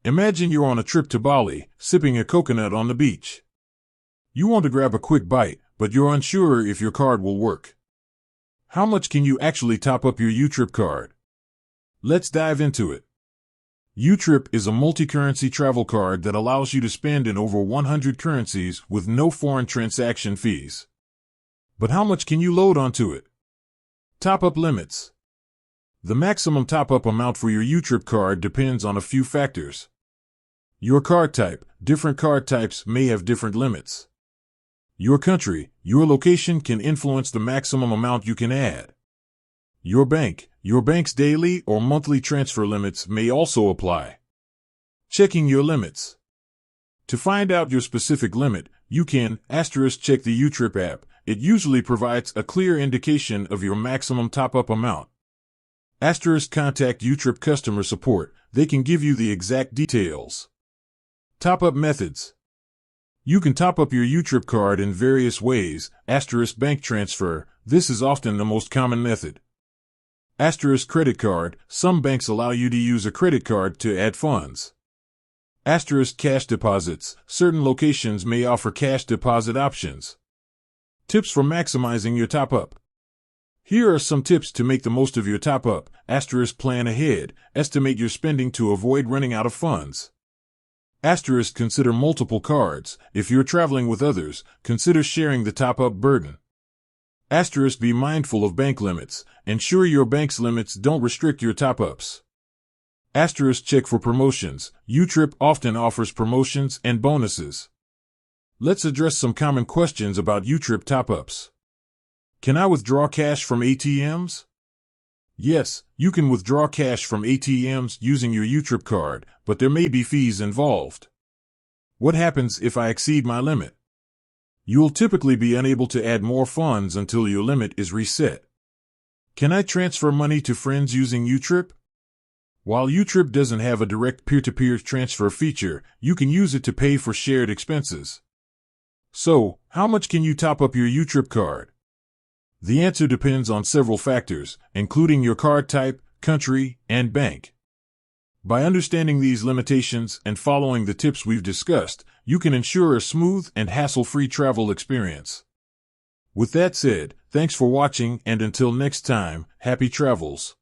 Imagine you're on a trip to Bali, sipping a coconut on the beach. You want to grab a quick bite, but you're unsure if your card will work. How much can you actually top up your YouTrip card? Let's dive into it. YouTrip is a multi-currency travel card that allows you to spend in over 100 currencies with no foreign transaction fees. But how much can you load onto it? Top-up limits. The maximum top-up amount for your YouTrip card depends on a few factors. Your card type. Different card types may have different limits. Your country. Your location can influence the maximum amount you can add. Your bank. Your bank's daily or monthly transfer limits may also apply. Checking your limits. To find out your specific limit, you can *check the YouTrip app. It usually provides a clear indication of your maximum top-up amount. Contact YouTrip customer support. They can give you the exact details. Top-up methods. You can top up your YouTrip card in various ways. Bank transfer. This is often the most common method. Credit card. Some banks allow you to use a credit card to add funds. Cash deposits. Certain locations may offer cash deposit options. Tips for maximizing your top-up. Here are some tips to make the most of your top-up. Plan ahead. Estimate your spending to avoid running out of funds. Consider multiple cards. If you're traveling with others, consider sharing the top-up burden. Be mindful of bank limits. Ensure your bank's limits don't restrict your top-ups. Check for promotions. YouTrip often offers promotions and bonuses. Let's address some common questions about YouTrip top-ups. Can I withdraw cash from ATMs? Yes, you can withdraw cash from ATMs using your YouTrip card, but there may be fees involved. What happens if I exceed my limit? You'll typically be unable to add more funds until your limit is reset. Can I transfer money to friends using YouTrip? While YouTrip doesn't have a direct peer-to-peer transfer feature, you can use it to pay for shared expenses. So, how much can you top up your YouTrip card? The answer depends on several factors, including your card type, country, and bank. By understanding these limitations and following the tips we've discussed, you can ensure a smooth and hassle-free travel experience. With that said, thanks for watching, and until next time, happy travels.